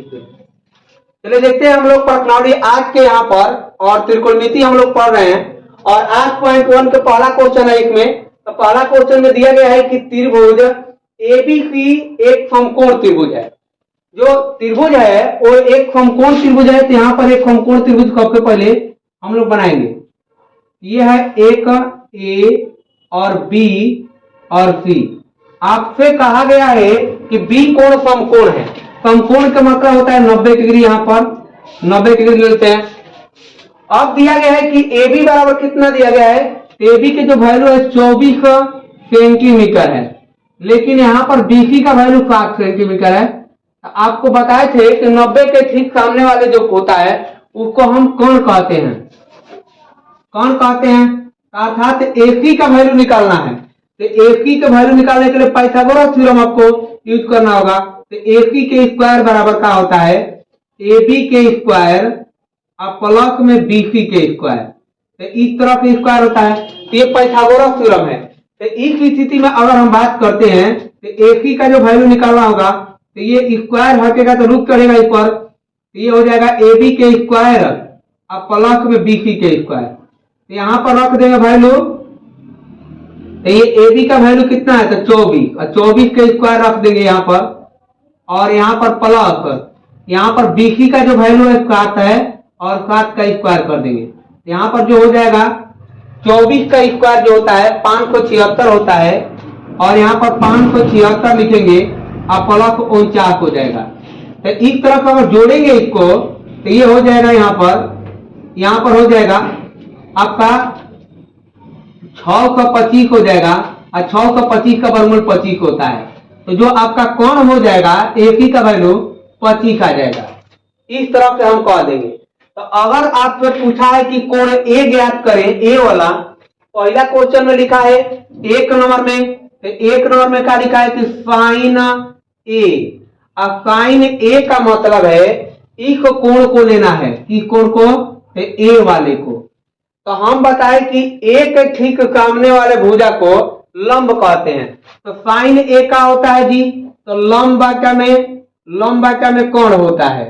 चलिए देखते हैं हम लोग प्रश्नावली आज के यहाँ पर, और त्रिकोणमिति हम लोग पढ़ रहे हैं। और 8.1 के पहला क्वेश्चन है एक में। तो पहला क्वेश्चन में दिया गया है कि त्रिभुज एबीसी एक समकोण त्रिभुज है। जो त्रिभुज है वो एक समकोण त्रिभुज है। तो यहाँ पर एक समकोण त्रिभुज सबसे पहले हम लोग बनाएंगे। ये है एक ए और बी और सी। आपसे कहा गया है कि बी कोण समकोण है। समकोण का मतलब होता है 90 डिग्री। यहाँ पर 90 डिग्री लेते हैं। अब दिया गया है कि ए बी बराबर कितना दिया गया है। ए बी के जो वैल्यू है 24 सेंटीमीटर है, लेकिन यहाँ पर बीसी का वैल्यू 7 सेंटीमीटर है। आपको बताए थे कि 90 के ठीक सामने वाले जो होता है उसको हम कोण कहते हैं। कौन कहते हैं अर्थात एसी का वैल्यू निकालना है। तो एसी का वैल्यू निकालने के लिए पाइथागोरस थ्योरम आपको यूज करना होगा। तो एसी के स्क्वायर बराबर का होता है ए बी के स्क्वायर और प्लस में बीसी के स्क्वायर। तो इस तरह का स्क्वायर होता है। तो ये पाइथागोरस थ्योरम है। तो इस स्थिति में अगर हम बात करते हैं तो एसी का जो वैल्यू निकालना होगा तो ये स्क्वायर हटेगा तो रूट चढ़ेगा इस पर। तो ये हो जाएगा ए बी के स्क्वायर और प्लस में बीसी के स्क्वायर। तो यहाँ पर रख देंगे वैल्यू। तो ये ए बी का वैल्यू कितना है तो 24 और 24 के स्क्वायर रख देंगे यहाँ पर। और यहाँ पर प्लस यहाँ पर बीसी का जो वैल्यू है 7 है और 7 का स्क्वायर कर देंगे। यहाँ पर जो हो जाएगा 24 का स्क्वायर जो होता है 576 होता है। और यहाँ पर 576 लिखेंगे और प्लस 49 हो जाएगा। तो इस तरफ अगर जोड़ेंगे इसको तो ये हो जाएगा यहाँ पर हो जाएगा आपका 625 हो जाएगा। और 625 का वर्गमूल 25 होता है। तो जो आपका कोण हो जाएगा एसी का वैल्यू 25 आ जाएगा। इस तरह से हम कह देंगे। तो अगर आपसे पूछा है कि कोण ए ज्ञात करें, ए वाला पहला क्वेश्चन में लिखा है 1 नंबर में। तो 1 नंबर में क्या लिखा है कि साइन ए। अब साइन ए का मतलब है इस कोण को लेना है। किस कोण को ए वाले को। तो हम बताए कि ए के ठीक सामने वाले भुजा को लंब कहते हैं। तो साइन ए का होता है जी तो लंब वाक्य में कोण होता है।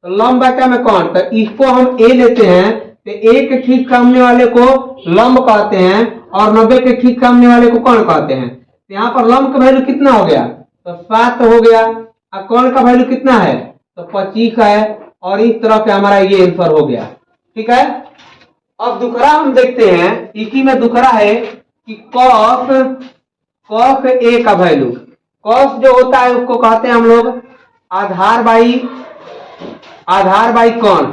तो लंब वाक्य में कोण, तो इसको हम ए लेते हैं। तो ए के ठीक सामने वाले को लंब कहते हैं और 90 के ठीक सामने वाले को कोण कहते हैं। तो यहाँ पर लंब का वैल्यू कितना हो गया तो 7 हो गया। और कोण का वैल्यू कितना है तो 25 है। और इस तरह से हमारा ये आंसर हो गया। ठीक है। अब दूसरा हम देखते हैं। इसी में दूसरा है कि कॉस ए का वैल्यू। कॉस जो होता है उसको कहते हैं हम लोग आधार बाई कोण।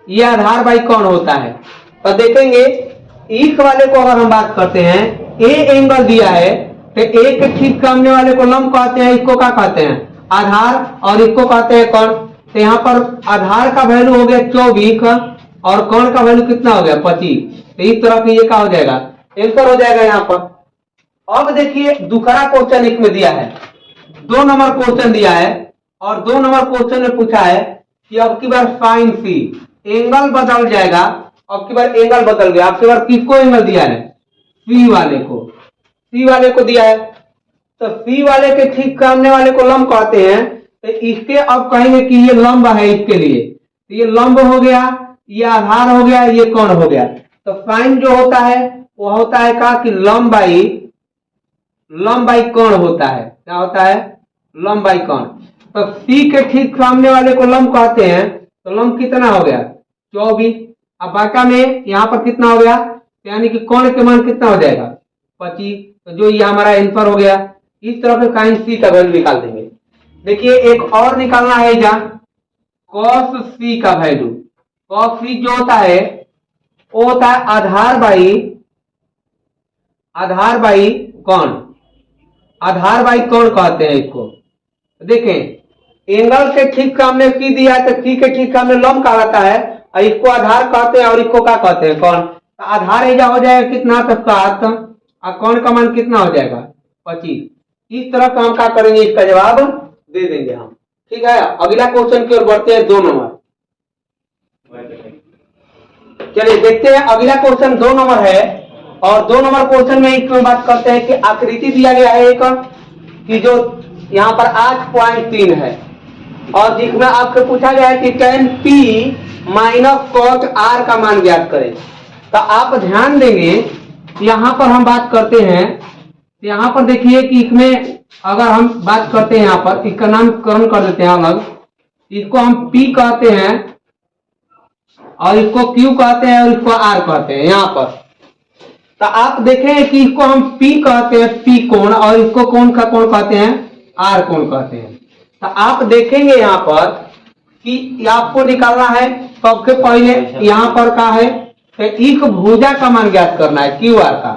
ये आधार बाई कोण होता है। तो देखेंगे इस वाले को अगर हम बात करते हैं ए एंगल दिया है तो ए के ठीक सामने वाले को लंब कहते हैं। इसको क्या कहते हैं आधार और इसको कहते हैं कोण। तो यहाँ पर आधार का वैल्यू हो गया 24 और कोण का वैल्यू कितना हो गया 25। तो इस तरह से ये क्या हो जाएगा आंसर हो जाएगा यहाँ पर। अब देखिए दूसरा क्वेश्चन इसमें दिया है। 2 नंबर क्वेश्चन दिया है और 2 नंबर क्वेश्चन में पूछा है कि अब की बार साइन सी एंगल बदल जाएगा। अब की बार एंगल बदल गया। अब की बार किसको एंगल दिया है सी वाले को दिया है। तो सी वाले के ठीक सामने वाले को लंब कहते हैं। तो इसके अब कहेंगे कि ये लंब है इसके लिए। तो ये लंब हो गया, ये आधार हो गया, ये कोण हो गया। तो साइन जो होता है वो होता है का कि लंब बाई कोण होता है। क्या होता है लंब बाई कोण। तो सी के ठीक सामने वाले को लंब कहते हैं। तो लंब कितना हो गया 24। अब बाका में यहाँ पर कितना हो गया यानी कि कोण के मान कितना हो जाएगा 25। तो जो ये हमारा आंसर हो गया। इस तरह से साइन सी का वैल्यू निकाल देंगे। देखिए एक और निकालना है जहाँ कॉस सी का वैल्यू। कॉस सी जो होता है वो होता है आधार बाई कोण। आधार बाई कोण कहते हैं इसको। देखें एंगल के ठीक सामने सी दिया है तो सी के ठीक सामने लंब कहलाता है और इसको आधार कहते हैं और इसको क्या कहते हैं कोण। तो आधार एजा हो जाएगा कितना तो 7 और कोण का मान कितना हो जाएगा 25। इस तरह का हम क्या करेंगे इसका जवाब दे देंगे हम। ठीक है। अगला क्वेश्चन की ओर बढ़ते हैं 2 नंबर। चलिए देखते हैं अगला क्वेश्चन 2 नंबर है। और 2 नंबर क्वेश्चन में इसमें बात करते हैं कि आकृति दिया गया है एक कि जो यहाँ पर 8.3 है। और जिसमें आपसे पूछा गया है कि tan p minus cos r का मान ज्ञात करें। तो आप ध्यान देंगे यहां पर हम बात करते हैं, यहां पर देखिए कि इसमें अगर हम बात करते हैं यहां पर इसका नामकरण कर देते हैं अलग, इसको हम p कहते हैं और इसको q कहते हैं और इसको r कहते हैं यहां पर। तो आप देखें कि इसको हम p कहते हैं p कोण और इसको कोण का कोण कहते हैं r कोण कहते हैं। तो आप देखेंगे यहां पर कि आपको निकालना है सबसे पहले यहां पर का है तो एक भुजा का मान ज्ञात करना है क्यू आर का।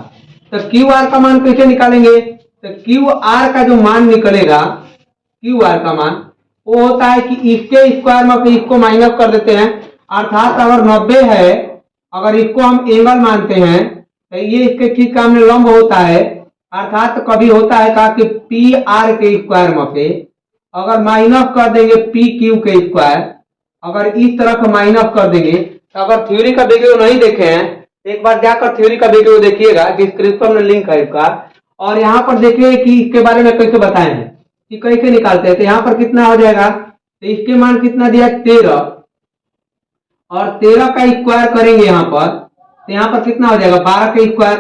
तो क्यू आर का मान कैसे निकालेंगे, तो क्यू आर का जो मान निकलेगा क्यू आर का मान वो होता है कि इसके स्क्वायर में फिर इसको माइनस कर देते हैं, अर्थात अगर 90 है, अगर इसको हम एंगल मानते हैं तो ये इसके ठीक सामने लंब होता है, अर्थात कभी होता है कहा कि पी आर के स्क्वायर में से अगर माइनस कर देंगे पी क्यू के स्क्वायर, अगर इस तरह का माइनस कर देंगे तो अगर थ्योरी का वीडियो नहीं देखे हैं एक बार जाकर थ्योरी का वीडियो देखिएगा, डिस्क्रिप्शन में लिंक है इसका। और यहाँ पर देखिए कि इसके बारे में कैसे बताए हैं कि कैसे निकालते हैं। तो यहाँ पर कितना हो जाएगा, तो इसके मान कितना दिया 13 और 13 का स्क्वायर करेंगे यहाँ पर, तो यहाँ पर कितना हो जाएगा 12 का स्क्वायर।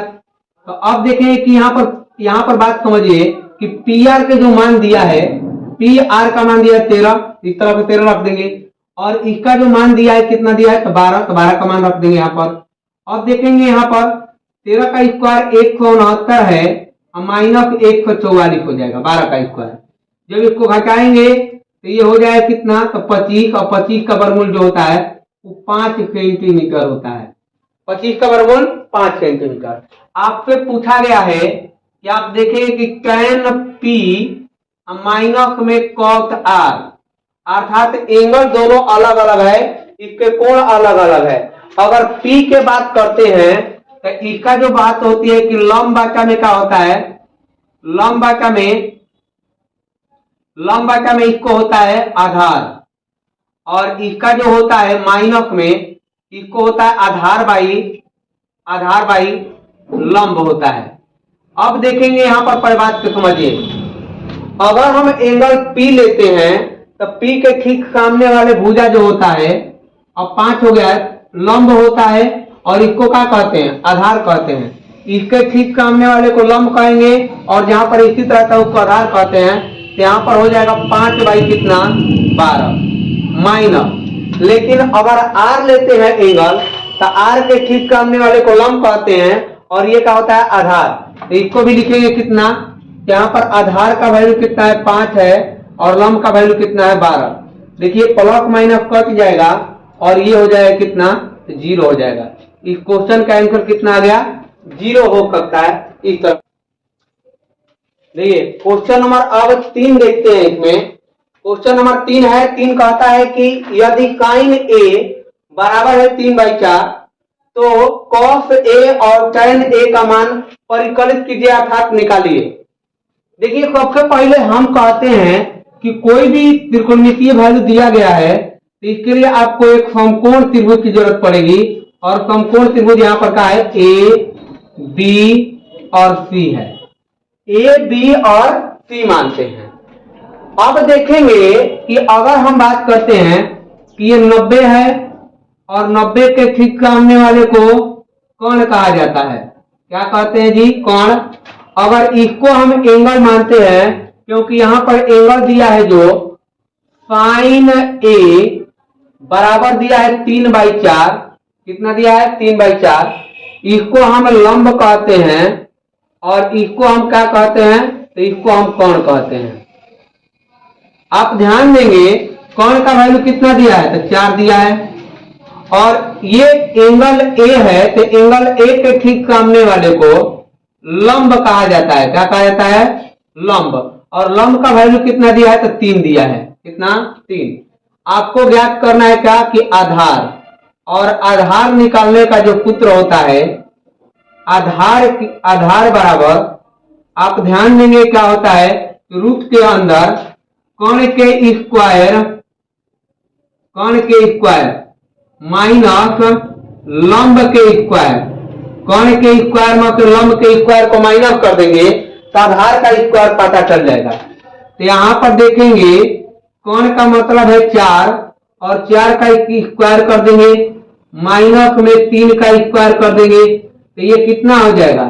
तो अब देखेंगे कि यहाँ पर बात समझिए कि पी आर के जो मान दिया है, पी आर का मान दिया 13, इस तरह से 13 रख देंगे और इसका जो मान दिया है कितना दिया है तो 12, तो 12 का मान रख देंगे यहाँ पर। अब देखेंगे यहाँ पर 13 का स्क्वायर 169 है और माइनस 144 हो जाएगा 12 का स्क्वायर। जब इसको घटाएंगे तो ये हो जाएगा कितना, तो 25 और 25 का वर्गमूल जो होता है वो 5 सेंटीमीटर होता है। 25 का वर्गमूल 5 सेंटीमीटर। आपसे पूछा गया है कि आप देखें कि tan p माइनस में cos r, अर्थात एंगल दोनों अलग अलग है, इसके कोण अलग अलग है। अगर p के बात करते हैं तो इसका जो बात होती है कि लंब बाटा में क्या होता है, लंब बाटा में इसको होता है आधार, और इसका जो होता है माइनस में इसको होता है आधार बाई लंब होता है। अब देखेंगे यहां पर बात को समझिए, अगर हम एंगल P लेते हैं तो P के ठीक सामने वाले भुजा जो होता है, अब 5 हो गया है, लंब होता है और इसको क्या कहते हैं आधार कहते हैं। इसके ठीक सामने वाले को लंब कहेंगे और जहां पर इसी तरह का उसको आधार कहते हैं। तो यहाँ पर हो जाएगा 5 बाई कितना 12 माइनस, लेकिन अगर R लेते हैं एंगल तो R के ठीक सामने वाले को लंब कहते हैं और ये क्या होता है आधार। तो इसको भी लिखेंगे कितना, यहाँ पर आधार का वैल्यू कितना है 5 है और लंब का वैल्यू कितना है 12। देखिए प्लस माइनस कट जाएगा और ये हो जाएगा कितना 0 हो जाएगा। इस क्वेश्चन का आंसर कितना आ गया 0 हो सकता है इस तरह। देखिए क्वेश्चन नंबर अब 3 देखते हैं। इसमें क्वेश्चन नंबर 3 है, 3 कहता है कि यदि sin a बराबर है 3/4 तो cos a और tan a का मान परिकलित कीजिए अर्थात निकालिए। देखिए सबसे पहले हम कहते हैं कि कोई भी त्रिकोणमितीय वैल्यू दिया गया है तो इसके लिए आपको एक समकोण त्रिभुज की जरूरत पड़ेगी और समकोण त्रिभुज यहाँ पर का है ए बी और सी है, ए बी और सी मानते हैं। अब देखेंगे कि अगर हम बात करते हैं कि ये 90 है और 90 के ठीक सामने वाले को कोण कहा जाता है, क्या कहते हैं जी कोण। अगर इसको हम एंगल मानते हैं क्योंकि यहां पर एंगल दिया है जो sin a बराबर दिया है 3/4, कितना दिया है 3/4, इसको हम लंब कहते हैं और इसको हम क्या कहते हैं तो इसको हम कोण कहते हैं। आप ध्यान देंगे कोण का वैल्यू कितना दिया है तो 4 दिया है और ये एंगल A है तो एंगल A के ठीक सामने वाले को लंब कहा जाता है। क्या कहा जाता है लंब, और लंब का वैल्यू कितना दिया है तो 3 दिया है, कितना 3। आपको ज्ञात करना है क्या कि आधार, और आधार निकालने का जो सूत्र होता है आधार बराबर, आप ध्यान देंगे क्या होता है रूट के अंदर कोण के स्क्वायर माइनस लंब के स्क्वायर, कोण के स्क्वायर में लंब के स्क्वायर को माइनस कर देंगे तो आधार का स्क्वायर पता चल जाएगा। तो यहां पर देखेंगे कौन का मतलब है 4 और 4 का स्क्वायर कर देंगे, माइनस में 3 का स्क्वायर कर देंगे, तो ये कितना हो जाएगा?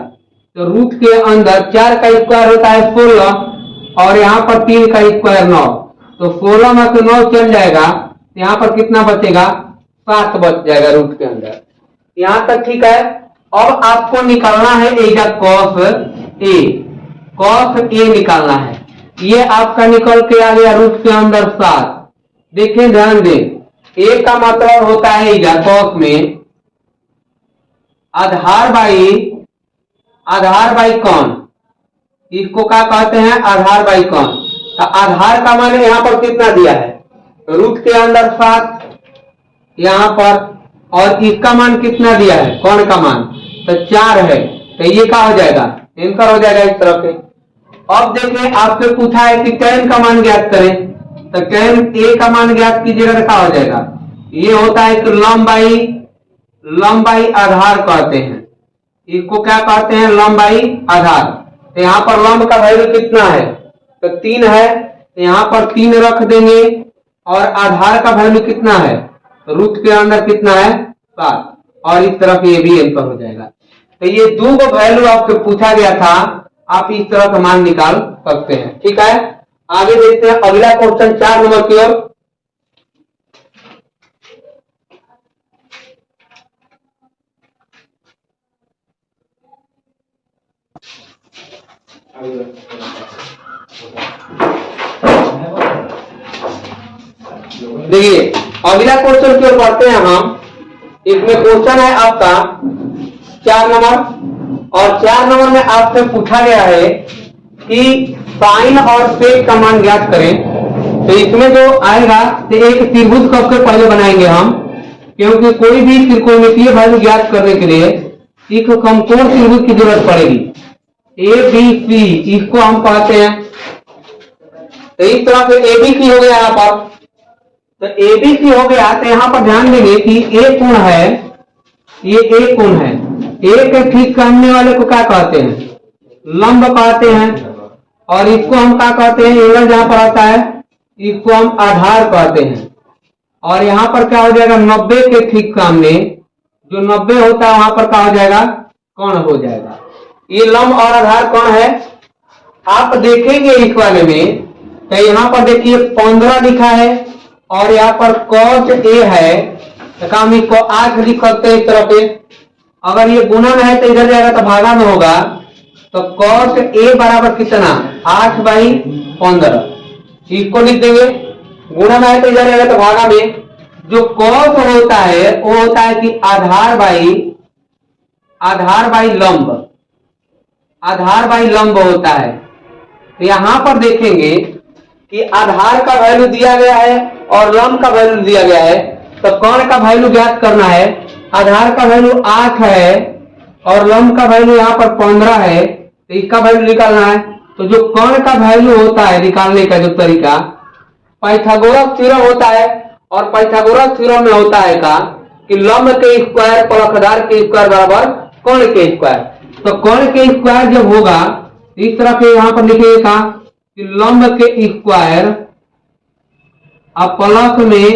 तो रूट के अंदर 4 का स्क्वायर होता है 16 और यहाँ पर 3 का स्क्वायर 9, तो 16 में से 9 चल जाएगा, तो यहाँ पर कितना बचेगा? 7 बच जाएगा रूट के अंदर। यहाँ तक ठीक है। अब आपको निकालना है एजा कॉस ए, कॉस ए निकालना है। ये आपका निकल के आ गया रूट के अंदर 7। देखें ध्यान दें, ए का मतलब होता है एजा कॉस में आधार बाई कौन, इसको क्या कहते हैं? आधार बाई कौन। तो आधार का मान यहाँ पर कितना दिया है? रूट के अंदर 7 यहाँ पर, और इसका मान कितना दिया है? कौन का मान तो 4 है, तो ये क्या हो जाएगा? एंकर हो जाएगा इस तरह से। अब देखें आपसे पूछा है कि tan का मान ज्ञात करें, तो tan a का मान ज्ञात कीजिएगा तो क्या हो जाएगा? ये होता है कि लंबाई आधार कहते हैं, इसको क्या कहते हैं? लंबाई आधार। तो यहाँ पर लंब का वैल्यू कितना है? तो 3 है, तो यहाँ पर 3 रख देंगे, और आधार का वैल्यू कितना है? तो रूट के अंदर कितना है? 7, और इस तरफ ये भी एंकर हो जाएगा। तो ये दो वैल्यू आपसे पूछा गया था, आप इस तरह का मान निकाल सकते हैं। ठीक है, आगे देखते हैं अगला क्वेश्चन 4 नंबर की ओर। देखिए अगला क्वेश्चन की ओर बढ़ते हैं हम। इसमें क्वेश्चन है आपका 4 नंबर, और 4 नंबर में आपसे पूछा गया है कि साइन और सेक का मान ज्ञात करें। तो इसमें जो आएगा तो एक त्रिभुज कब के पहले बनाएंगे हम, क्योंकि कोई भी त्रिकोणमितीय वैल्यू ज्ञात करने के लिए एक समकोण त्रिभुज की जरूरत पड़ेगी। ए बी सी इसको हम कहते हैं। तो इस तरह से एबीसी हो गया यहाँ पर, तो एबीसी हो गया। तो यहाँ पर ध्यान देंगे कि ए कोण है, ये ए कोण है, ए के ठीक सामने वाले को क्या कहते हैं? लंब कहते हैं, और इसको हम क्या कहते हैं? एंगल जहां पर आता है इसको हम आधार कहते हैं। और यहाँ पर क्या हो जाएगा? 90 के ठीक सामने जो 90 होता है वहां पर क्या हो जाएगा? कोण हो जाएगा। ये लंब और आधार कौन है? आप देखेंगे इस वाले में, तो यहाँ पर देखिए 15 लिखा है, और यहाँ पर cos a है, तो हम इसको 8 लिख सकते हैं इस तरह पे। अगर ये गुणा में है तो इधर जाएगा तो भागा में होगा, तो cos a बराबर कितना? 8/15। इसको लिख देंगे, गुणा में है तो इधर जाएगा तो भागा में। जो cos होता है वो होता है कि आधार बाई लंब होता है। तो यहां पर देखेंगे कि आधार का वैल्यू दिया गया है और लंब का वैल्यू दिया गया है, तो कोण का वैल्यू ज्ञात करना है। आधार का वैल्यू 8 है और लंब का वैल्यू यहाँ पर 15 है, तो इसका वैल्यू निकालना है। तो जो कोण का वैल्यू होता है निकालने का जो तरीका पाइथागोरस थ्योरम होता है, और पाइथागोरस थ्योरम में होता है का कि लंब के स्क्वायर प्लस आधार के स्क्वायर बराबर कोण के स्क्वायर। तो कोण के स्क्वायर जब होगा इस तरह के यहाँ पर लिखिए का कि लंब के स्क्वायर और प्लस में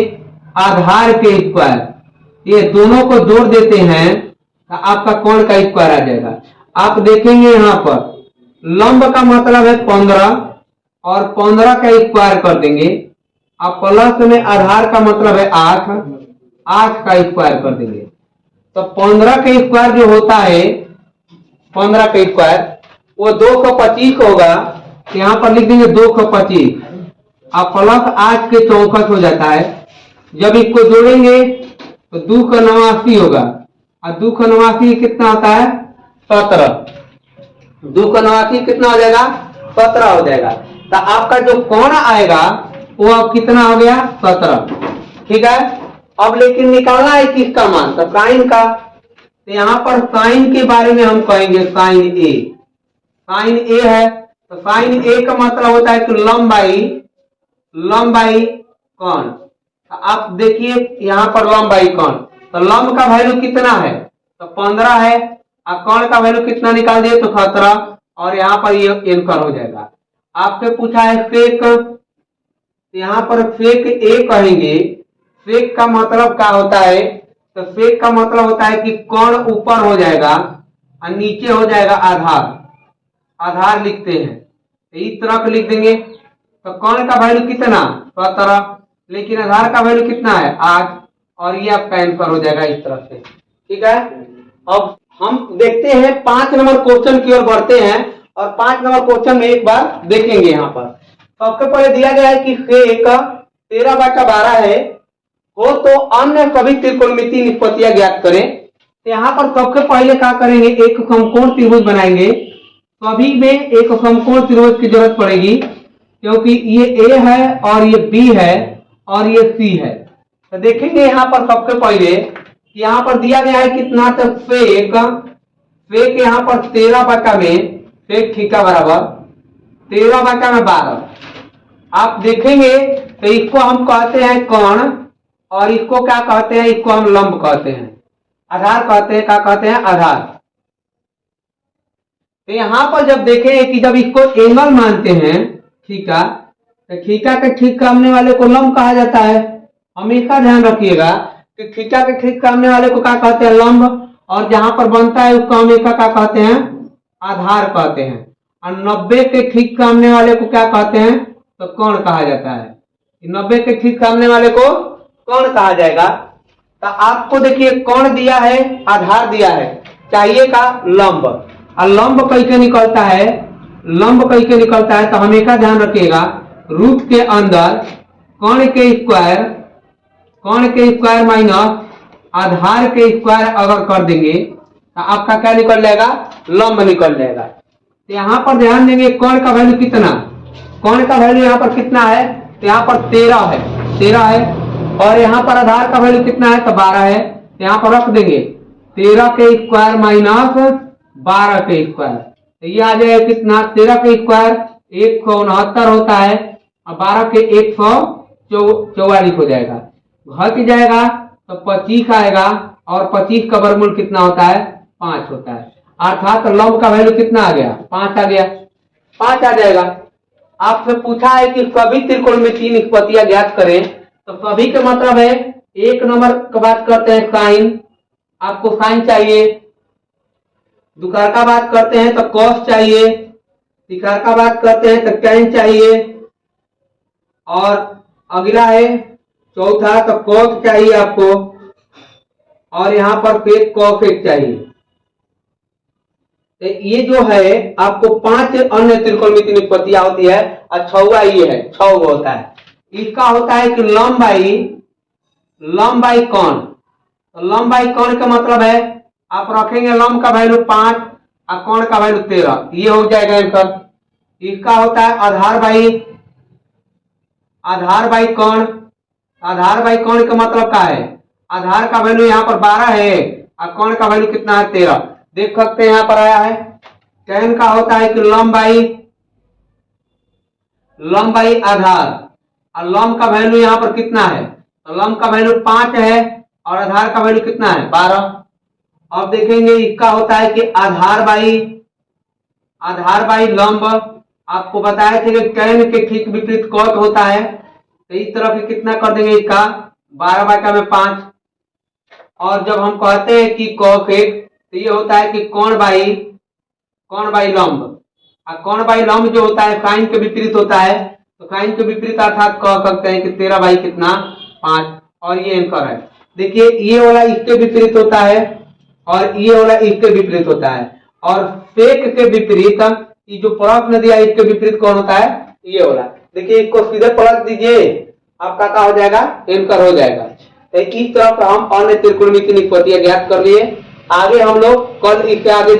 आधार के स्क्वायर, ये दोनों को जोड़ देते हैं तो आपका कोण का स्क्वायर आ जाएगा। आप देखेंगे यहाँ पर लंब का मतलब है 15 और 15 का स्क्वायर कर देंगे, अब प्लस में आधार का मतलब है 8 का स्क्वायर कर देंगे। तो 15 का स्क्वायर जो होता है 15 का स्क्वायर वो 225 होगा, यहाँ पर लिख देंगे 225, अब प्लस 8 के 64 हो जाता है। जब इसको जोड़ेंगे तो 2 का 89 होगा, और 2 का 89 कितना होता है? 17। 2 का 89 कितना हो जाएगा? 17 हो जाएगा। तो आपका जो कोण आएगा वो अब कितना हो गया? 17। ठीक है, अब लेकिन निकालना है किसका मान? तो साइन का। तो यहाँ पर साइन के बारे में हम कहेंगे साइन ए। साइन ए है तो साइन ए का मतलब होता है कि लंबाई कोण। तो आप देखिए यहाँ पर लंबाई कोण, तो लंब का वैल्यू कितना है? तो 15 है, और कोण का वैल्यू कितना निकाल दिए? तो 17, और यहाँ पर ये एंकर हो जाएगा। आपसे पूछा है सेक, तो यहाँ पर फेक ए कहेंगे। फेक का मतलब क्या होता है? तो फेक का मतलब होता है कि कोण ऊपर हो जाएगा और नीचे हो जाएगा आधार। आधार लिखते हैं तो इस तरह का लिख देंगे। तो कोण का वैल्यू कितना? 17, लेकिन आधार का वैल्यू कितना है? 8, और ये आपका आंसर हो जाएगा इस तरह से। ठीक है, अब हम देखते हैं 5 नंबर क्वेश्चन की ओर बढ़ते हैं और 5 नंबर क्वेश्चन में एक बार देखेंगे। यहाँ पर सबसे पहले दिया गया है कि फेक 13/12 है हो तो अन्य सभी त्रिकोणमितीय निष्पत्तियां ज्ञात करें। तो यहाँ पर सबसे पहले क्या करेंगे? एक समकोण त्रिभुज बनाएंगे। सभी में एक समकोण त्रिभुज की जरूरत पड़ेगी क्योंकि ये ए है और ये बी है और ये सी है। तो देखेंगे यहाँ पर सबसे पहले यहाँ पर दिया गया है कितना? तो फेक यहाँ पर 13 में फेक थीटा बराबर 13/12। आप देखेंगे तो इसको हम कहते हैं कोण और इसको क्या कहते हैं? इसको हम लंब कहते हैं, आधार कहते हैं। क्या कहते हैं? आधार। तो यहाँ पर जब देखें कि जब इसको एंगल मानते हैं थीटा, तो थीटा के ठीक सामने वाले को लंब कहा जाता है। हमेशा ध्यान रखिएगा कि थीटा के ठीक सामने वाले को क्या कहते हैं? लंब। और जहां पर बनता है उसको हमेशा क्या कहते हैं? आधार कहते हैं। और 90 के ठीक सामने वाले को क्या कहते हैं? तो कोण कहा जाता है। 90 के ठीक सामने वाले को कोण कहा जाएगा। तो आपको देखिए कोण दिया है, आधार दिया है, चाहिए का लंब। और लंब कैसे निकलता है? लंब कैसे निकलता है? तो हमेशा ध्यान रखिएगा रूट के अंदर कोण के स्क्वायर माइनस आधार के स्क्वायर अगर कर देंगे तो आपका क्या निकल जाएगा? लंब निकल जाएगा। तो यहाँ पर ध्यान देंगे कोण का वैल्यू कितना? कोण का वैल्यू यहाँ पर कितना है? तो यहाँ पर 13 है और यहाँ पर आधार का वैल्यू कितना है? तो 12 है। तो यहाँ पर रख देंगे 13 के स्क्वायर माइनस 12 के स्क्वायर। तो ये आ जाएगा कितना? 13 के स्क्वायर 169 होता है और 12 के 144 हो जाएगा। घट जाएगा तो 25 आएगा और 25 का वर्गमूल कितना होता है? 5 होता है। अर्थात लंब का वैल्यू कितना आ गया? 5 आ गया। 5 आ जाएगा। आपसे पूछा है कि सभी त्रिकोणमितीय निष्पत्तियां ज्ञात करें। तो सभी का मतलब है, एक नंबर का बात करते हैं साइन, आपको साइन चाहिए। दुकार का बात करते हैं तो कॉस चाहिए। तिकार का बात करते हैं तो टैन चाहिए। और अगला है चौथा तो कॉस चाहिए आपको। और यहाँ पर फिर कॉसेक चाहिए। तो ये जो है आपको 5 अन्य त्रिकोणमितीय निष्पत्तियां होती है और 6वां ये है, 6 होता है। इसका होता है कि लंब बाई कोण। तो लंब बाई कोण का मतलब है आप रखेंगे लंब का वैल्यू 5 और कोण का वैल्यू 13, ये हो जाएगा आंसर। इसका होता है आधार बाई कोण। आधार बाई कोण का मतलब क्या है? आधार का वैल्यू यहाँ पर 12 है और कोण का वैल्यू कितना है? 13। देख सकते हैं यहाँ पर आया है। टैन का होता है कि लंब बाई आधार और लंब का वैल्यू यहाँ पर कितना है? तो लंब का वैल्यू 5 है और आधार का वैल्यू कितना है? 12। अब देखेंगे इसका होता है कि आधार बाई लंब। आपको बताया थे कि टैन के ठीक विपरीत कॉट होता है। तो इस तरह से कितना कर देंगे इसका? 12/5। और जब हम कहते हैं कि कॉसेक तो ये होता है कि कोण बाई लंब। और कोण बाई लंब जो होता है साइन के विपरीत होता है। तो साइन के विपरीत अर्थात कह सकते हैं कि 13/5। और ये आंसर है। देखिए ये वाला इसके विपरीत होता है और ये वाला इसके विपरीत होता है। और सेक के विपरीत ये जो प्रश्न दिया इसके विपरीत कौन होता है? ये वाला। देखिए इसको सीधे पलट दीजिए, आपका क्या हो जाएगा? आंसर हो जाएगा। तो इस तरह से हम अन्य त्रिकोणमितीय निष्पत्तियां ज्ञात कर लिए। आगे हम लोग कल इससे आगे